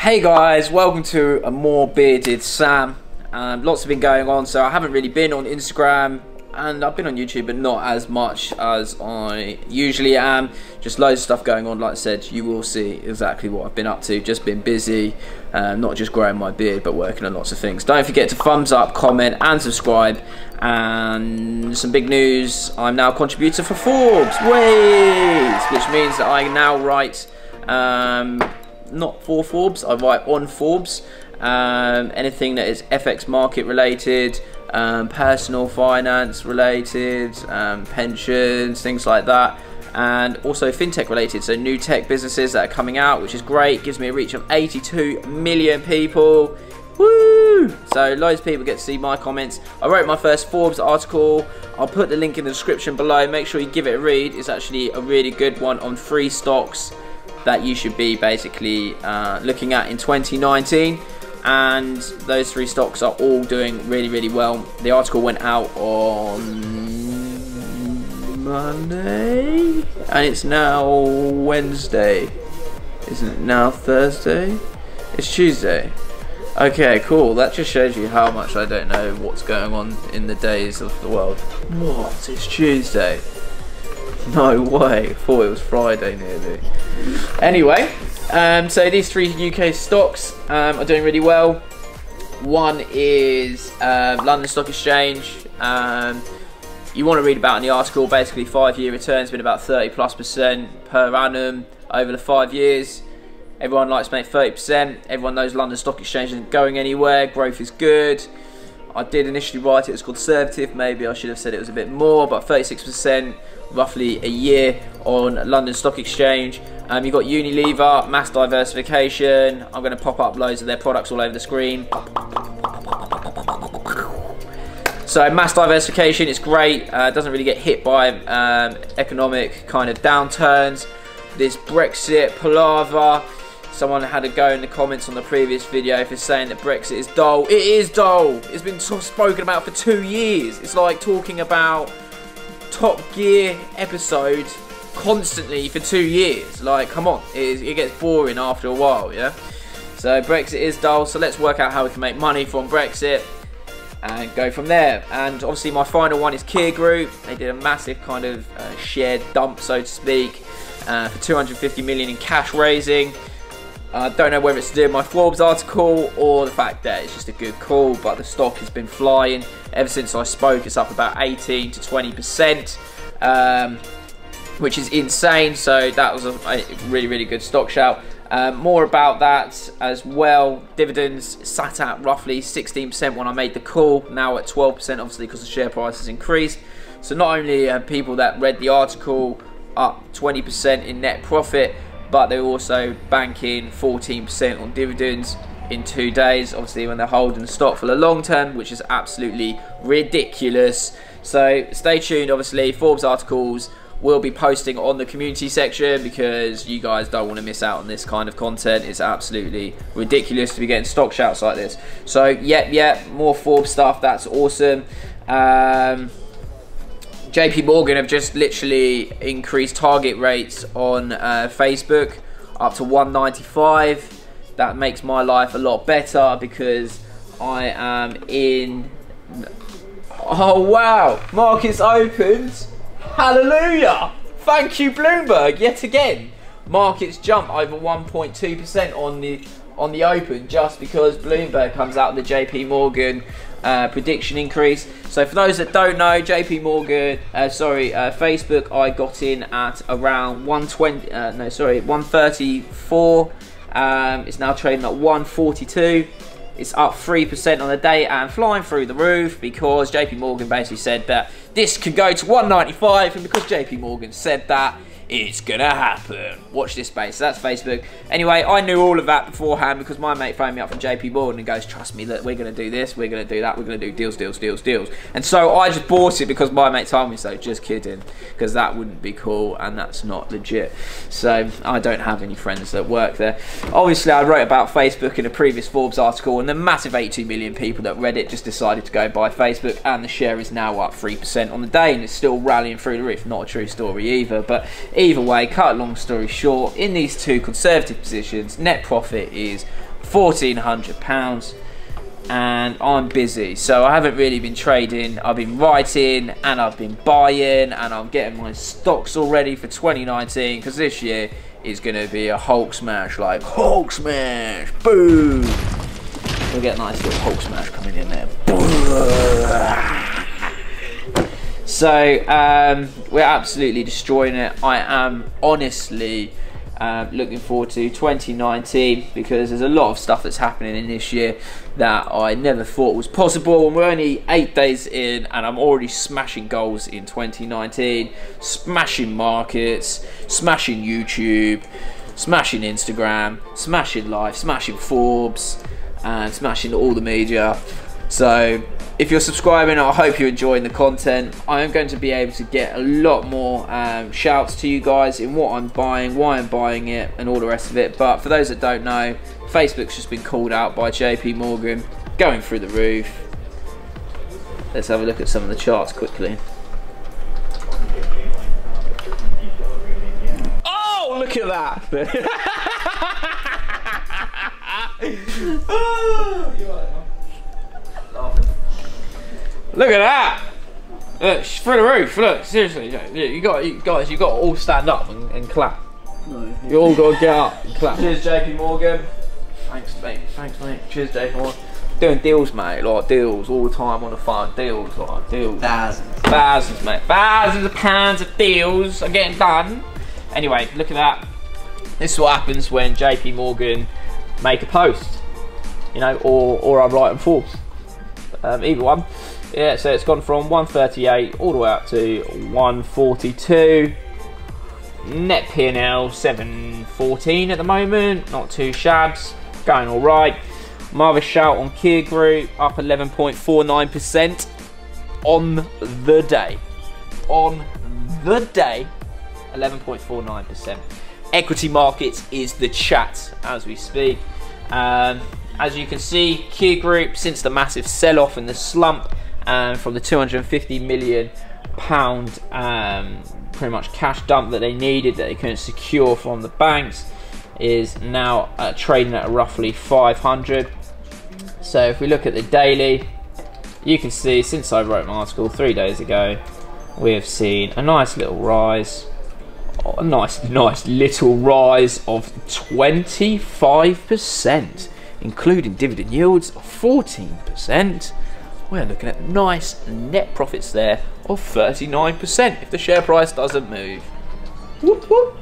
Hey guys, welcome to a more bearded Sam. Lots have been going on, so I haven't really been on Instagram, and I've been on YouTube, but not as much as I usually am. Just loads of stuff going on. Like I said, you will see exactly what I've been up to. Just been busy, not just growing my beard, but working on lots of things. Don't forget to thumbs up, comment, and subscribe. And some big news: I'm now a contributor for Forbes, which means that I now write. Not for Forbes, I write on Forbes. Anything that is FX market related, personal finance related, pensions, things like that, and also fintech related, so new tech businesses that are coming out, which is great. Gives me a reach of 82 million people. Woo! So loads of people get to see my comments. I wrote my first Forbes article. I'll put the link in the description below. Make sure you give it a read. It's actually a really good one on 3 stocks that you should be basically looking at in 2019, and those 3 stocks are all doing really well. The article went out on Monday and it's now Wednesday. Isn't it now Thursday? It's Tuesday. Okay, cool. That just shows you how much I don't know what's going on in the days of the world. What? It's Tuesday. No way, I thought it was Friday nearly. Anyway, so these 3 UK stocks are doing really well. One is London Stock Exchange. You want to read about in the article, basically 5-year returns been about 30+% per annum over the 5 years. Everyone likes to make 30%. Everyone knows London Stock Exchange isn't going anywhere. Growth is good. I did initially write it as conservative. Maybe I should have said it was a bit more, but 36%. Roughly a year on London Stock Exchange. You've got Unilever, mass diversification. I'm going to pop up loads of their products all over the screen. So mass diversification is great. Doesn't really get hit by economic kind of downturns. This Brexit palaver. Someone had a go in the comments on the previous video for saying that Brexit is dull. It is dull. It's been spoken about for 2 years. It's like talking about Top Gear episode constantly for 2 years. Like, come on, it gets boring after a while, yeah? So Brexit is dull, so let's work out how we can make money from Brexit and go from there. And obviously my final one is Kia Group. They did a massive kind of shared dump, so to speak, for 250 million in cash raising. I don't know whether it's to do with my Forbes article or the fact that it's just a good call, but the stock has been flying. Ever since I spoke, it's up about 18 to 20%, which is insane. So that was a really good stock shout. More about that as well. Dividends sat at roughly 16% when I made the call, now at 12%, obviously because the share price has increased. So not only have people that read the article up 20% in net profit, but they're also banking 14% on dividends in 2 days, obviously when they're holding the stock for the long term, which is absolutely ridiculous. So stay tuned. Obviously Forbes articles will be posting on the community section because you guys don't want to miss out on this kind of content. It's absolutely ridiculous to be getting stock shouts like this. So yeah, more Forbes stuff. That's awesome. JP Morgan have just literally increased target rates on Facebook up to 195. That makes my life a lot better because I am in... Oh wow, markets opened. Hallelujah. Thank you Bloomberg yet again. Markets jump over 1.2% on the open just because Bloomberg comes out with the JP Morgan prediction increase. So for those that don't know, JP Morgan, Facebook, I got in at around 134. It's now trading at 142. It's up 3% on the day and flying through the roof because JP Morgan basically said that this could go to 195, and because JP Morgan said that, it's gonna happen. Watch this space. So that's Facebook. Anyway, I knew all of that beforehand because my mate phoned me up from JP Morgan and goes, trust me, look, we're gonna do this, we're gonna do that, we're gonna do deals. And so I just bought it because my mate told me so. Just kidding, because that wouldn't be cool and that's not legit. So I don't have any friends that work there. Obviously I wrote about Facebook in a previous Forbes article, and the massive 82 million people that read it just decided to go buy Facebook, and the share is now up 3% on the day and it's still rallying through the roof. Not a true story either, but Either way, cut a long story short, in these 2 conservative positions, net profit is £1,400, and I'm busy, so I haven't really been trading. I've been writing and I've been buying, and I'm getting my stocks all ready for 2019, because this year is going to be a Hulk smash, like Hulk smash, boom. We'll get a nice little Hulk smash coming in there. So we're absolutely destroying it. I am honestly looking forward to 2019, because there's a lot of stuff that's happening in this year that I never thought was possible, and we're only 8 days in and I'm already smashing goals in 2019, smashing markets, smashing YouTube, smashing Instagram, smashing life, smashing Forbes, and smashing all the media. So if you're subscribing, I hope you're enjoying the content. I am going to be able to get a lot more shouts to you guys in what I'm buying, why I'm buying it, and all the rest of it. But for those that don't know, Facebook's just been called out by JP Morgan, going through the roof. Let's have a look at some of the charts quickly. Oh, look at that! Look at that! Look, through the roof. Look, seriously, you guys, you got to all stand up and clap. No, you all got to get up and clap. Cheers, JP Morgan. Thanks, mate. Thanks, mate. Cheers, JP Morgan. Doing deals, mate. Like deals all the time on the phone. Deals, like deals. Thousands, mate. Thousands of pounds of deals are getting done. Anyway, look at that. This is what happens when JP Morgan make a post, you know, or I write them Forbes. Either one. Yeah, so it's gone from 138 all the way up to 142. Net P&L 714 at the moment, not too shabs, going all right. Marvin shout on Kia Group up 11.49% on the day. On the day, 11.49%. Equity markets is the chat as we speak. As you can see, Kia Group, since the massive sell-off and the slump from the £250 million pretty much cash dump that they needed, that they couldn't secure from the banks, is now trading at roughly 500. So if we look at the daily, you can see since I wrote my article 3 days ago, we have seen a nice little rise, a nice little rise of 25%, including dividend yields of 14%. We're looking at nice net profits there of 39% if the share price doesn't move. Whoop, whoop.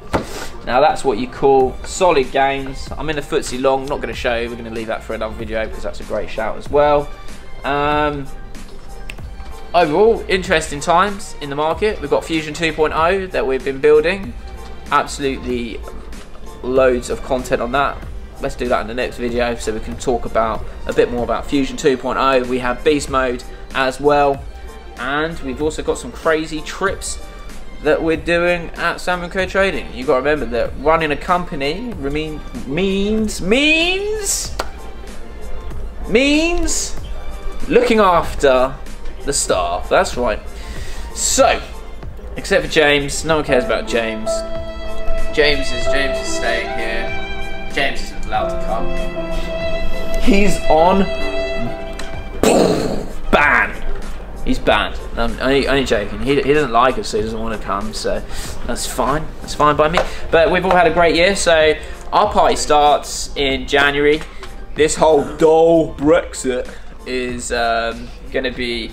Now that's what you call solid gains. I'm in the FTSE long, not going to show you, we're going to leave that for another video because that's a great shout as well. Overall, interesting times in the market. We've got Fusion 2.0 that we've been building. Absolutely loads of content on that. Let's do that in the next video so we can talk about a bit more about Fusion 2.0. We have Beast Mode as well, and we've also got some crazy trips that we're doing at Sam & Co Trading. You've got to remember that running a company means looking after the staff. That's right. So, except for James, no one cares about James. James is staying here. James isn't allowed to come. He's on ban. He's banned. I'm only joking. He doesn't like us, so he doesn't want to come. So that's fine. That's fine by me. But we've all had a great year. So our party starts in January. This whole dull Brexit is going to be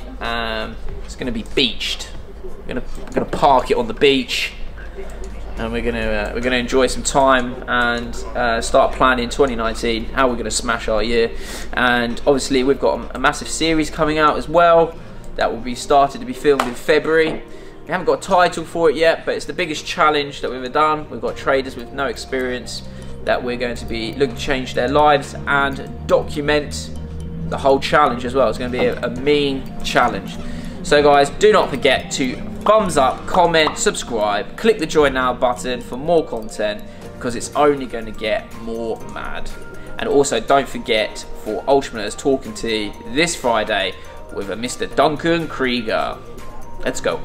beached. We're gonna park it on the beach. And we're gonna enjoy some time and start planning 2019, how we're gonna smash our year. And obviously we've got a massive series coming out as well that will be started to be filmed in February. We haven't got a title for it yet, but it's the biggest challenge that we've ever done. We've got traders with no experience that we're going to be looking to change their lives and document the whole challenge as well. It's going to be a mean challenge. So guys, do not forget to thumbs up, comment, subscribe, click the join now button for more content, because it's only going to get more mad. And also don't forget for Ultramaners Talking Tea this Friday with a Mr. Duncan Krieger. Let's go.